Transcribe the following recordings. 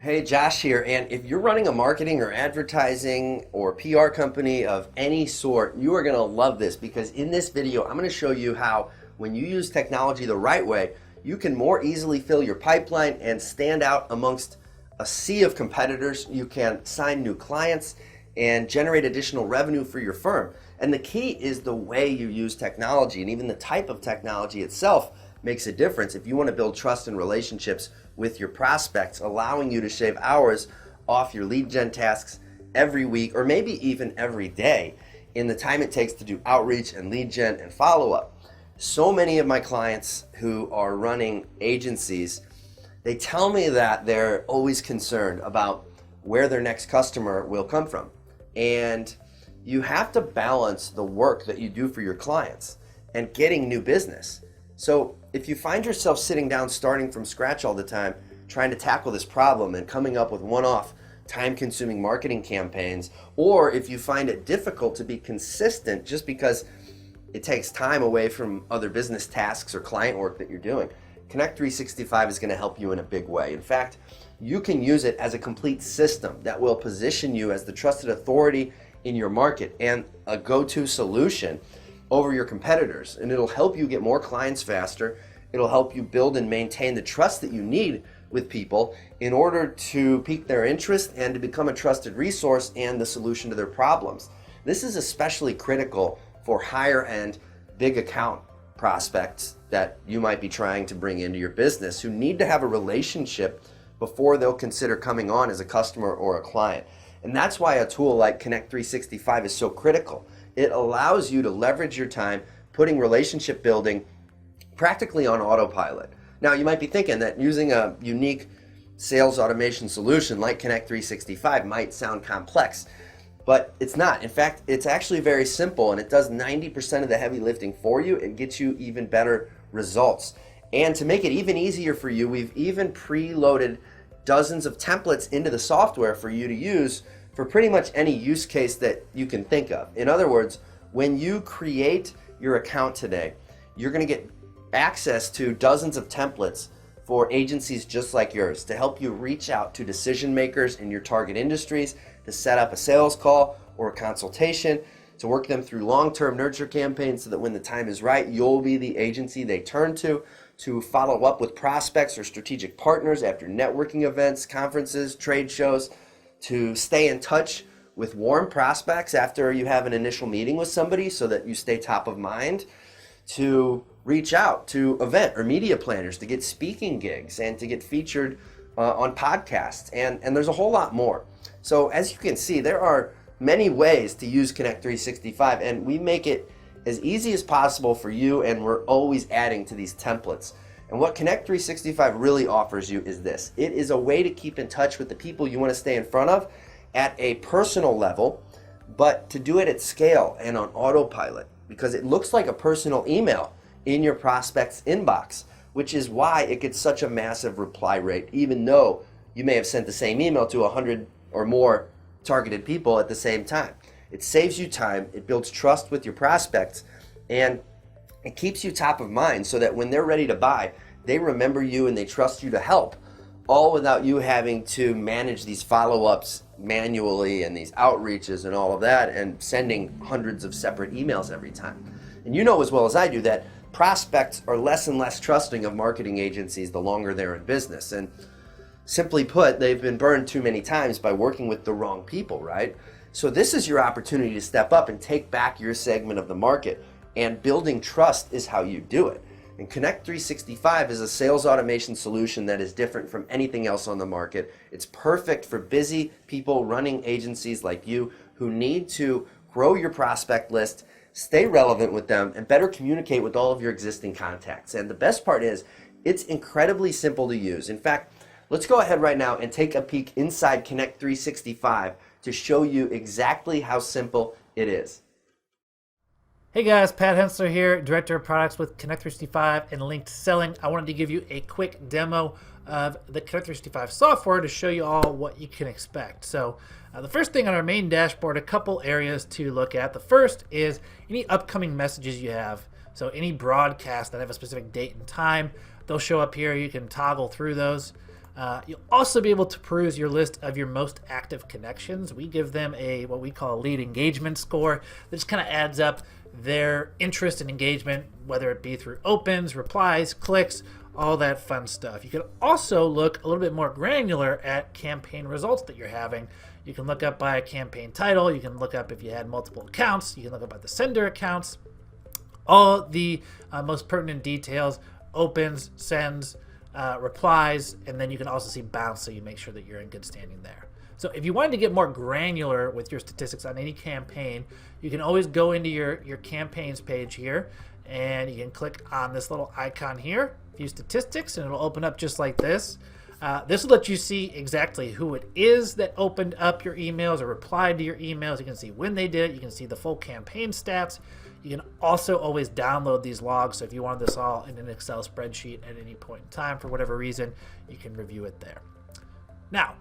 Hey, Josh here. And if you're running a marketing or advertising or PR company of any sort, you are going to love this because in this video, I'm going to show you how when you use technology the right way, you can more easily fill your pipeline and stand out amongst a sea of competitors. You can sign new clients and generate additional revenue for your firm. And the key is the way you use technology, and even the type of technology itself makes a difference if you want to build trust and relationships with your prospects, allowing you to shave hours off your lead gen tasks every week or maybe even every day in the time it takes to do outreach and lead gen and follow-up. So many of my clients who are running agencies, they tell me that they're always concerned about where their next customer will come from. And you have to balance the work that you do for your clients and getting new business. So if you find yourself sitting down starting from scratch all the time, trying to tackle this problem and coming up with one-off time-consuming marketing campaigns, or if you find it difficult to be consistent just because it takes time away from other business tasks or client work that you're doing, Connect 365 is going to help you in a big way. In fact, you can use it as a complete system that will position you as the trusted authority in your market and a go-to solution over your competitors. And it'll help you get more clients faster. It'll help you build and maintain the trust that you need with people in order to pique their interest and to become a trusted resource and the solution to their problems. This is especially critical for higher end, big account prospects that you might be trying to bring into your business who need to have a relationship before they'll consider coming on as a customer or a client. And that's why a tool like Connect 365 is so critical. It allows you to leverage your time putting relationship building practically on autopilot. Now, you might be thinking that using a unique sales automation solution like Connect 365 might sound complex, but it's not. In fact, it's actually very simple, and it does 90% of the heavy lifting for you and gets you even better results. And to make it even easier for you, we've even preloaded dozens of templates into the software for you to use for pretty much any use case that you can think of. In other words, when you create your account today, you're going to get access to dozens of templates for agencies just like yours to help you reach out to decision makers in your target industries, to set up a sales call or a consultation, to work them through long-term nurture campaigns so that when the time is right, you'll be the agency they turn to follow up with prospects or strategic partners after networking events, conferences, trade shows, to stay in touch with warm prospects after you have an initial meeting with somebody so that you stay top of mind, to reach out to event or media planners to get speaking gigs and to get featured on podcasts. And there's a whole lot more. So as you can see, there are many ways to use Connect 365, and we make it as easy as possible for you, and we're always adding to these templates. And what Connect 365 really offers you is this. It is a way to keep in touch with the people you want to stay in front of at a personal level, but to do it at scale and on autopilot, because it looks like a personal email in your prospect's inbox, which is why it gets such a massive reply rate, even though you may have sent the same email to 100 or more targeted people at the same time. It saves you time, it builds trust with your prospects, and it keeps you top of mind so that when they're ready to buy, they remember you and they trust you to help, all without you having to manage these follow-ups manually and these outreaches and all of that and sending hundreds of separate emails every time. And you know as well as I do that prospects are less and less trusting of marketing agencies the longer they're in business. And simply put, they've been burned too many times by working with the wrong people, right? So this is your opportunity to step up and take back your segment of the market. And building trust is how you do it. And Connect 365 is a sales automation solution that is different from anything else on the market. It's perfect for busy people running agencies like you who need to grow your prospect list, stay relevant with them, and better communicate with all of your existing contacts. And the best part is, it's incredibly simple to use. In fact, let's go ahead right now and take a peek inside Connect 365 to show you exactly how simple it is. Hey guys, Pat Hensler here, Director of Products with Connect 365 and Linked Selling. I wanted to give you a quick demo of the Connect 365 software to show you all what you can expect. So the first thing on our main dashboard, a couple areas to look at. The first is any upcoming messages you have. So any broadcasts that have a specific date and time, they'll show up here. You can toggle through those. You'll also be able to peruse your list of your most active connections. We give them what we call a lead engagement score that just kind of adds up their interest and engagement, whether it be through opens, replies, clicks, all that fun stuff. You can also look a little bit more granular at campaign results that you're having. You can look up by a campaign title. You can look up if you had multiple accounts. You can look up by the sender accounts. All the most pertinent details, opens, sends, replies, and then you can also see bounce, so you make sure that you're in good standing there. So if you wanted to get more granular with your statistics on any campaign, you can always go into your campaigns page here, and you can click on this little icon here, view statistics, and it'll open up just like this. This will let you see exactly who it is that opened up your emails or replied to your emails. You can see when they did it. You can see the full campaign stats. You can also always download these logs. So if you want this all in an Excel spreadsheet at any point in time, for whatever reason, you can review it there. Now,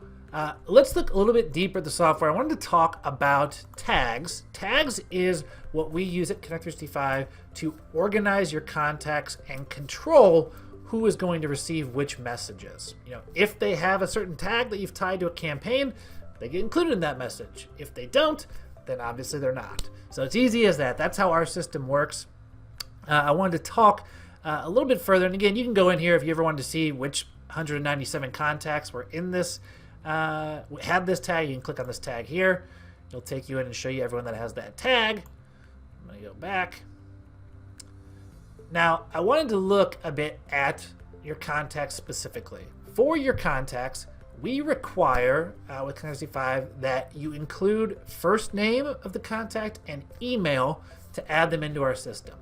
let's look a little bit deeper at the software. I wanted to talk about tags. Tags is what we use at Connect365 to organize your contacts and control who is going to receive which messages. If they have a certain tag that you've tied to a campaign, they get included in that message. If they don't, then obviously they're not. So it's easy as that. That's how our system works. I wanted to talk a little bit further. And again, you can go in here if you ever wanted to see which 197 contacts were in this, had this tag. You can click on this tag here. It'll take you in and show you everyone that has that tag. I'm going to go back. Now, I wanted to look a bit at your contacts specifically. For your contacts, we require with Connect365 that you include first name of the contact and email to add them into our system.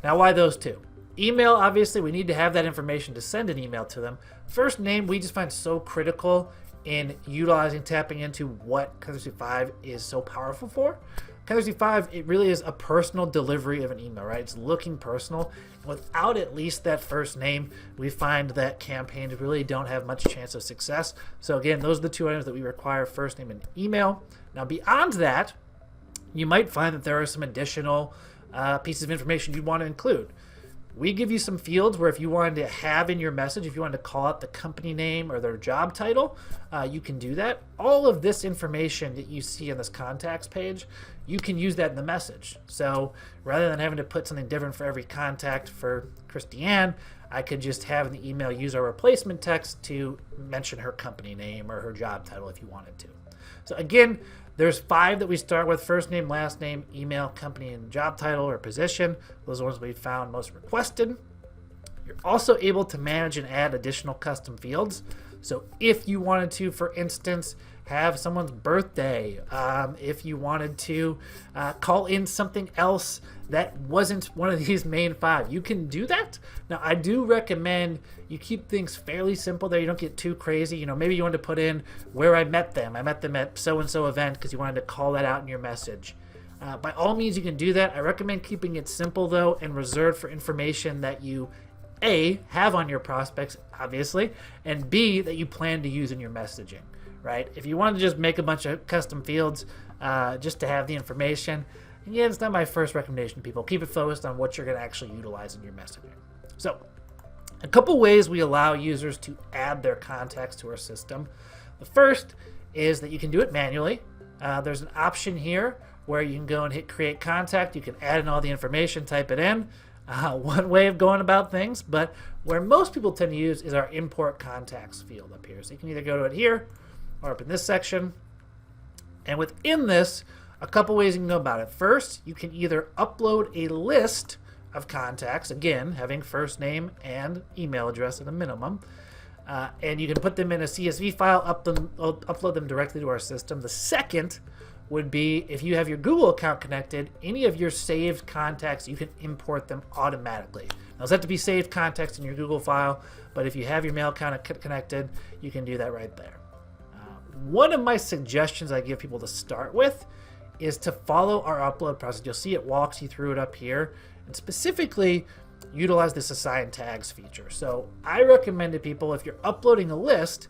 Now, why those two? Email, obviously, we need to have that information to send an email to them. First name, we just find so critical in utilizing, tapping into what Connect365 is so powerful for. Connect365, it really is a personal delivery of an email, right? It's looking personal. Without at least that first name, we find that campaigns really don't have much chance of success. So again, those are the two items that we require, first name and email. Now beyond that, you might find that there are some additional pieces of information you want to include. We give you some fields where if you wanted to have in your message, if you wanted to call out the company name or their job title, you can do that. All of this information that you see on this contacts page, you can use that in the message. So rather than having to put something different for every contact for Christiane, I could just have in the email use our replacement text to mention her company name or her job title if you wanted to. So again, there's 5 that we start with: first name, last name, email, company, and job title or position. Those are the ones we found most requested. You're also able to manage and add additional custom fields. So if you wanted to, for instance, have someone's birthday, if you wanted to call in something else that wasn't one of these main 5, you can do that. Now, I do recommend you keep things fairly simple there. You don't get too crazy. Maybe you want to put in where I met them. I met them at so-and-so event because you wanted to call that out in your message. By all means, you can do that. I recommend keeping it simple, though, and reserved for information that you, A, have on your prospects, obviously, and B, that you plan to use in your messaging, right? If you want to just make a bunch of custom fields just to have the information, again, it's not my first recommendation to people. Keep it focused on what you're going to actually utilize in your messaging. So, a couple ways we allow users to add their contacts to our system. The first is that you can do it manually. There's an option here where you can go and hit create contact. You can add in all the information, type it in. One way of going about things, but where most people tend to use is our import contacts field up here. So you can either go to it here or up in this section. And within this, a couple ways you can go about it. First, you can either upload a list of contacts, again, having first name and email address at a minimum, and you can put them in a CSV file, upload them directly to our system. The second would be if you have your Google account connected, any of your saved contacts, you can import them automatically. Now, those have to be saved contacts in your Google file, but if you have your mail account connected, you can do that right there. One of my suggestions I give people to start with is to follow our upload process. You'll see it walks you through it up here, and specifically utilize this assign tags feature. So I recommend to people, if you're uploading a list,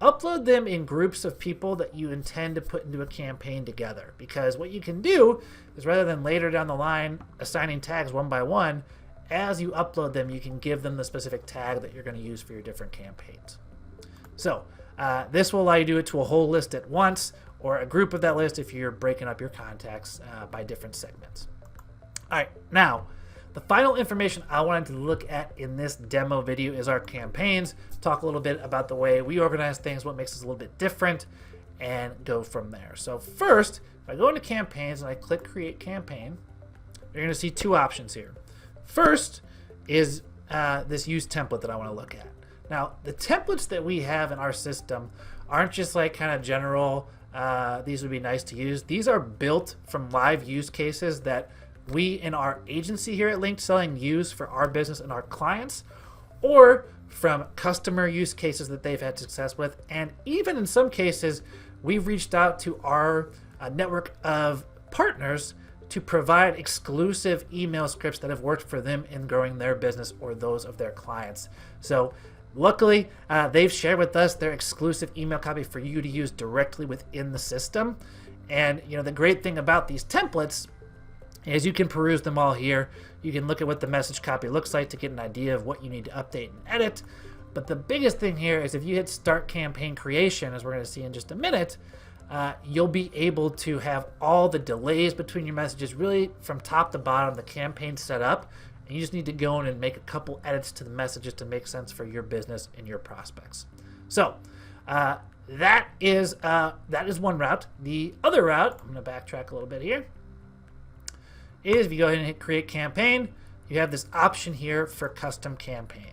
upload them in groups of people that you intend to put into a campaign together. Because what you can do is, rather than later down the line assigning tags one by one, as you upload them, you can give them the specific tag that you're going to use for your different campaigns. So this will allow you to do it to a whole list at once or a group of that list if you're breaking up your contacts by different segments. All right, now the final information I wanted to look at in this demo video is our campaigns. Talk a little bit about the way we organize things, what makes us a little bit different, and go from there. So first, if I go into campaigns and I click create campaign, you're going to see two options here. First is this use template that I want to look at. Now, the templates that we have in our system aren't just like kind of general, these would be nice to use. These are built from live use cases that we in our agency here at Linked Selling use for our business and our clients, or from customer use cases that they've had success with. And even in some cases, we've reached out to our network of partners to provide exclusive email scripts that have worked for them in growing their business or those of their clients. So luckily, they've shared with us their exclusive email copy for you to use directly within the system. And the great thing about these templates is you can peruse them all here. You can look at what the message copy looks like to get an idea of what you need to update and edit. But the biggest thing here is if you hit start campaign creation, as we're going to see in just a minute, you'll be able to have all the delays between your messages really from top to bottom, the campaign set up. And you just need to go in and make a couple edits to the messages to make sense for your business and your prospects. So that is one route. The other route, I'm going to backtrack a little bit here, is if you go ahead and hit create campaign, you have this option here for custom campaign.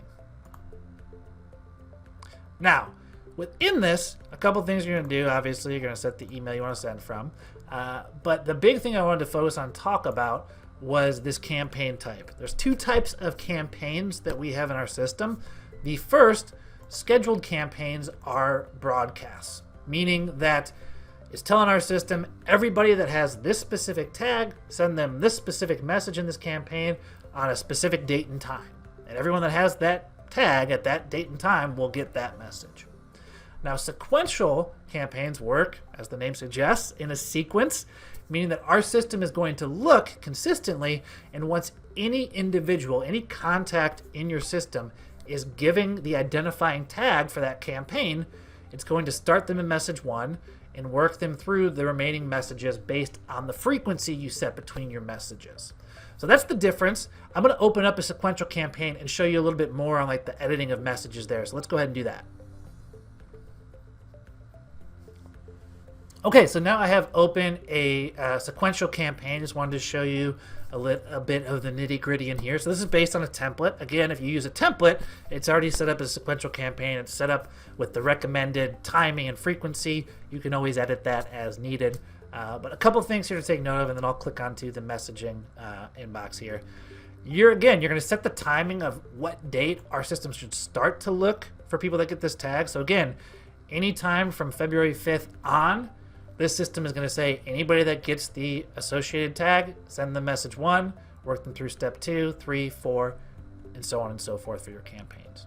Now, within this, a couple things you're going to do. Obviously, you're going to set the email you want to send from. But the big thing I wanted to focus on, talk about, was this campaign type. There's two types of campaigns that we have in our system. The first, scheduled campaigns, are broadcasts, meaning that it's telling our system, everybody that has this specific tag, send them this specific message in this campaign on a specific date and time. And everyone that has that tag at that date and time will get that message. Now, sequential campaigns work, as the name suggests, in a sequence, meaning that our system is going to look consistently, and once any individual, any contact in your system is giving the identifying tag for that campaign, it's going to start them in message 1 and work them through the remaining messages based on the frequency you set between your messages. So that's the difference. I'm going to open up a sequential campaign and show you a little bit more on like the editing of messages there. So let's go ahead and do that. Okay, so now I have open a sequential campaign. Just wanted to show you a bit of the nitty gritty in here. So this is based on a template. Again, if you use a template, it's already set up as a sequential campaign. It's set up with the recommended timing and frequency. You can always edit that as needed. But a couple things here to take note of, and then I'll click onto the messaging inbox here. You're going to set the timing of what date our system should start to look for people that get this tag. So again, anytime from February 5th on, this system is going to say anybody that gets the associated tag, send them message 1, work them through step 2, 3, 4, and so on and so forth for your campaigns.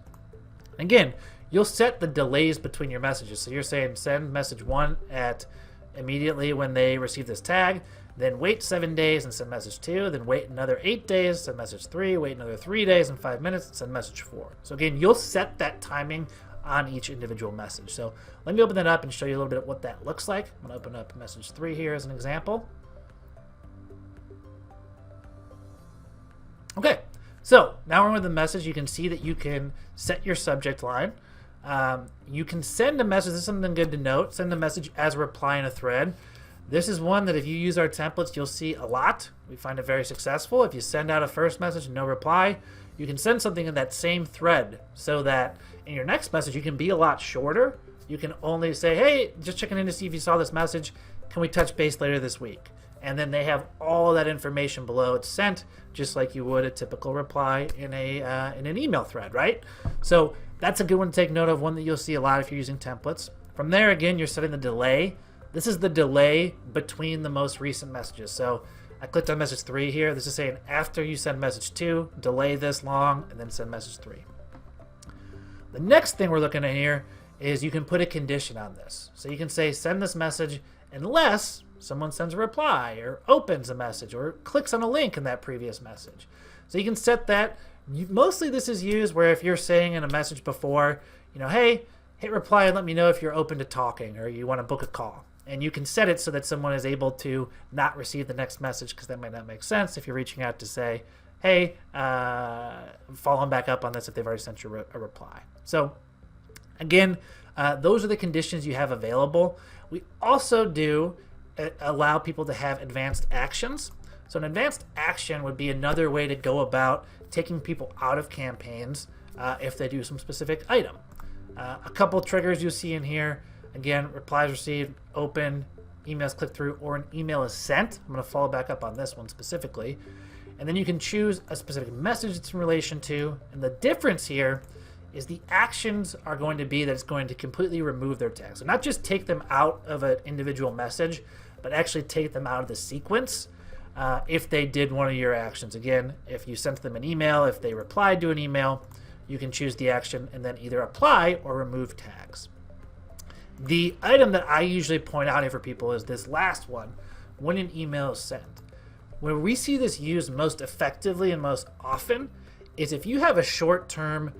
And again, you'll set the delays between your messages. So you're saying send message 1 at immediately when they receive this tag, then wait 7 days and send message 2, then wait another 8 days, send message 3, wait another 3 days and 5 minutes, and send message 4. So again, you'll set that timing on each individual message. So let me open that up and show you a little bit of what that looks like. I'm going to open up message 3 here as an example. Okay, so now we're with the message. You can see that you can set your subject line. You can send a message. This is something good to note. Send a message as a reply in a thread. This is one that if you use our templates, you'll see a lot. We find it very successful. If you send out a first message and no reply, you can send something in that same thread so that in your next message, you can be a lot shorter. You can only say, hey, just checking in to see if you saw this message. Can we touch base later this week? And then they have all of that information below. It's sent just like you would a typical reply in an email thread, right? So that's a good one to take note of, one that you'll see a lot if you're using templates. From there, again, you're setting the delay. This is the delay between the most recent messages. So I clicked on message 3 here. This is saying after you send message 2, delay this long, and then send message 3. The next thing we're looking at here is you can put a condition on this. So you can say send this message unless someone sends a reply or opens a message or clicks on a link in that previous message. So you can set that. Mostly this is used where if you're saying in a message before, hey, hit reply and let me know if you're open to talking or you want to book a call. And you can set it so that someone is able to not receive the next message, because that might not make sense if you're reaching out to say, hey, following back up on this if they've already sent you a reply. So again, those are the conditions you have available. We also do allow people to have advanced actions. So an advanced action would be another way to go about taking people out of campaigns if they do some specific item. A couple triggers you'll see in here. Again, replies received, open, emails clicked through, or an email is sent. I'm going to follow back up on this one specifically. And then you can choose a specific message it's in relation to. And the difference here is the actions are going to be that it's going to completely remove their tag. So not just take them out of an individual message, but actually take them out of the sequence if they did one of your actions. Again, if you sent them an email, if they replied to an email, you can choose the action and then either apply or remove tags. The item that I usually point out here for people is this last one, when an email is sent. Where we see this used most effectively and most often is if you have a short-term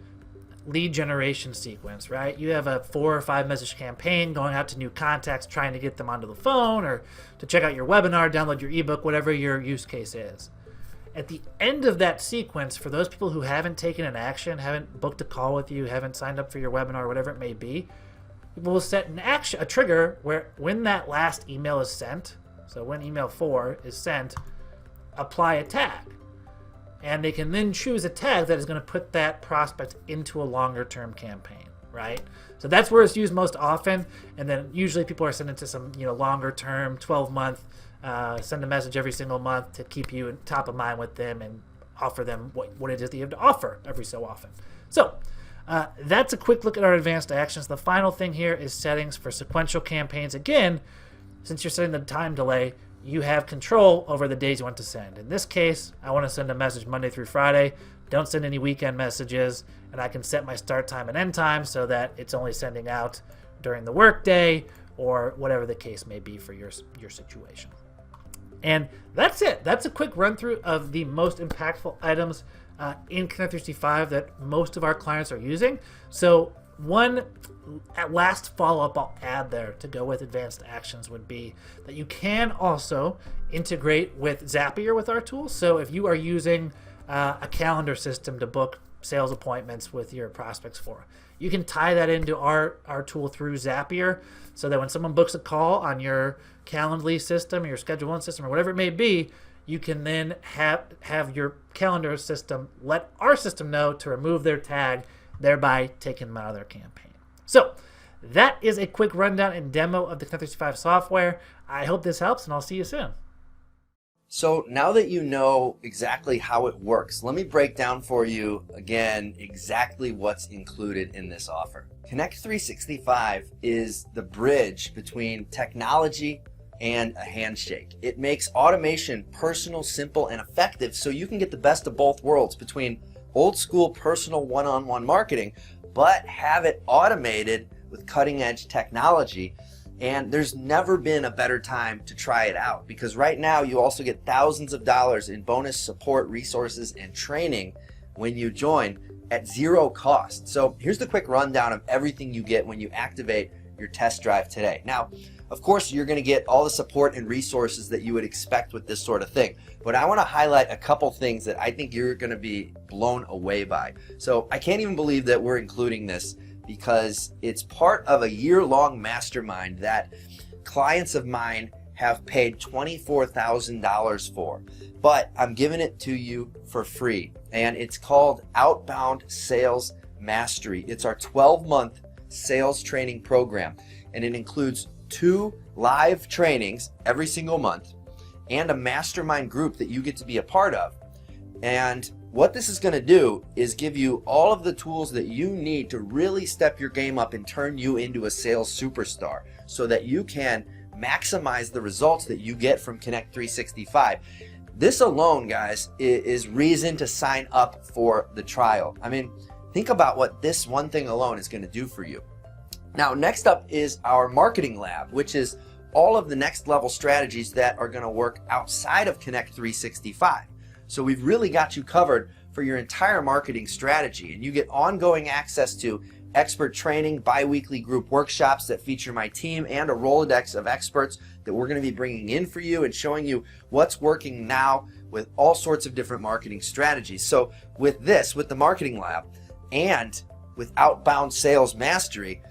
lead generation sequence, right? You have a 4 or 5 message campaign going out to new contacts, trying to get them onto the phone or to check out your webinar, download your ebook, whatever your use case is. At the end of that sequence, for those people who haven't taken an action, haven't booked a call with you, haven't signed up for your webinar, whatever it may be, we'll set an action, a trigger where when that last email is sent, so when email 4 is sent, apply a tag. And they can then choose a tag that is going to put that prospect into a longer term campaign, right? So that's where it's used most often. And then usually people are sent into some longer term, 12-month, send a message every single month to keep you top of mind with them and offer them what it is that you have to offer every so often. So that's a quick look at our advanced actions. The final thing here is settings for sequential campaigns. Again, since you're setting the time delay, you have control over the days you want to send. In this case, I want to send a message Monday through Friday. Don't send any weekend messages, and I can set my start time and end time so that it's only sending out during the workday or whatever the case may be for your situation. And that's it. That's a quick run through of the most impactful items in Connect 365 that most of our clients are using. So one last follow-up I'll add there to go with advanced actions would be that you can also integrate with Zapier with our tool. So if you are using a calendar system to book sales appointments with your prospects for, you can tie that into our tool through Zapier so that when someone books a call on your Calendly system or your Schedule One system or whatever it may be, you can then have your calendar system let our system know to remove their tag, thereby taking them out of their campaign. So that is a quick rundown and demo of the Connect 365 software. I hope this helps, and I'll see you soon. So now that you know exactly how it works, let me break down for you again exactly what's included in this offer. Connect 365 is the bridge between technology and a handshake. It makes automation personal, simple, and effective so you can get the best of both worlds between old school personal one-on-one marketing, but have it automated with cutting-edge technology. And there's never been a better time to try it out, because right now you also get thousands of dollars in bonus support, resources, and training when you join at zero cost. So here's the quick rundown of everything you get when you activate your test drive today. Now, of course, you're going to get all the support and resources that you would expect with this sort of thing. But I want to highlight a couple things that I think you're going to be blown away by. So I can't even believe that we're including this, because it's part of a year-long mastermind that clients of mine have paid $24,000 for. But I'm giving it to you for free. And it's called Outbound Sales Mastery. It's our 12-month sales training program. And it includes 2 live trainings every single month and a mastermind group that you get to be a part of. And what this is going to do is give you all of the tools that you need to really step your game up and turn you into a sales superstar so that you can maximize the results that you get from Connect 365. This alone, guys, is reason to sign up for the trial. I mean, think about what this one thing alone is going to do for you. Now, next up is our marketing lab, which is all of the next level strategies that are going to work outside of Connect 365. So we've really got you covered for your entire marketing strategy, and you get ongoing access to expert training, bi-weekly group workshops that feature my team, and a Rolodex of experts that we're going to be bringing in for you and showing you what's working now with all sorts of different marketing strategies. So with this, with the Marketing Lab, and with Outbound Sales Mastery,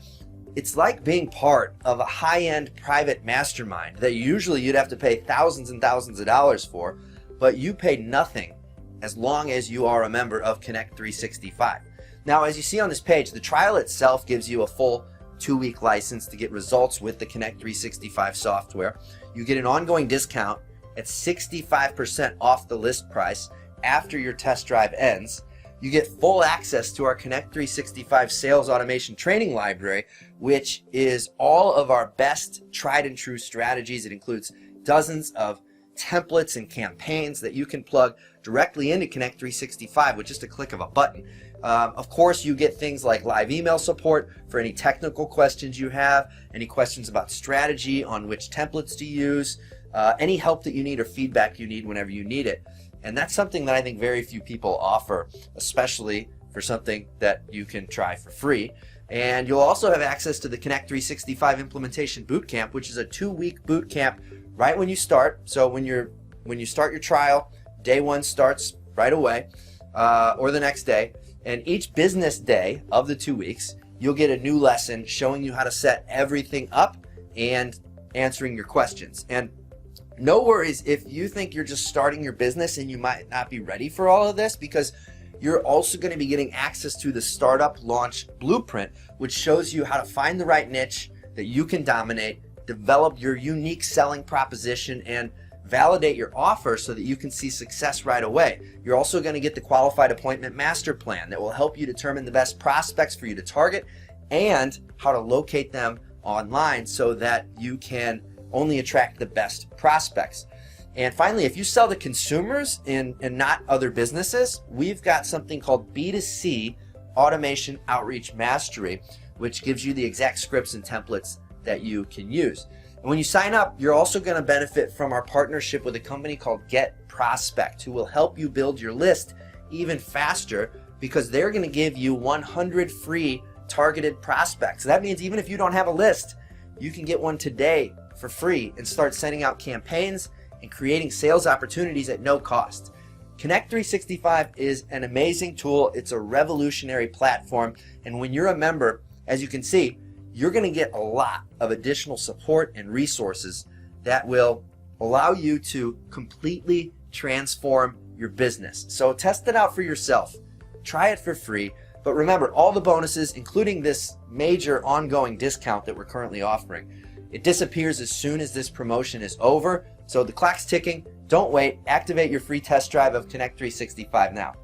it's like being part of a high-end private mastermind that usually you'd have to pay thousands and thousands of dollars for, but you pay nothing as long as you are a member of Connect 365. Now, as you see on this page, the trial itself gives you a full 2-week license to get results with the Connect 365 software. You get an ongoing discount at 65% off the list price after your test drive ends. You get full access to our Connect 365 sales automation training library, which is all of our best tried and true strategies. It includes dozens of templates and campaigns that you can plug directly into Connect 365 with just a click of a button. Of course, you get things like live email support for any technical questions you have, any questions about strategy on which templates to use, any help that you need or feedback you need whenever you need it. And that's something that I think very few people offer, especially for something that you can try for free. And you'll also have access to the Connect 365 Implementation Bootcamp, which is a 2-week bootcamp right when you start. So when you start your trial, day 1 starts right away, or the next day. And each business day of the 2 weeks, you'll get a new lesson showing you how to set everything up and answering your questions. And no worries if you think you're just starting your business and you might not be ready for all of this, because you're also going to be getting access to the Startup Launch Blueprint, which shows you how to find the right niche that you can dominate, develop your unique selling proposition, and validate your offer so that you can see success right away. You're also going to get the Qualified Appointment Master Plan that will help you determine the best prospects for you to target and how to locate them online so that you can only attract the best prospects. And finally, if you sell to consumers and not other businesses, we've got something called B2C Automation Outreach Mastery, which gives you the exact scripts and templates that you can use. And when you sign up, you're also going to benefit from our partnership with a company called Get Prospect, who will help you build your list even faster, because they're going to give you 100 free targeted prospects. That means even if you don't have a list, you can get one today for free and start sending out campaigns and creating sales opportunities at no cost. Connect 365 is an amazing tool. It's a revolutionary platform. And when you're a member, as you can see, you're going to get a lot of additional support and resources that will allow you to completely transform your business. So test it out for yourself. Try it for free. But remember, all the bonuses, including this major ongoing discount that we're currently offering, it disappears as soon as this promotion is over. So the clock's ticking. Don't wait. Activate your free test drive of Connect 365 now.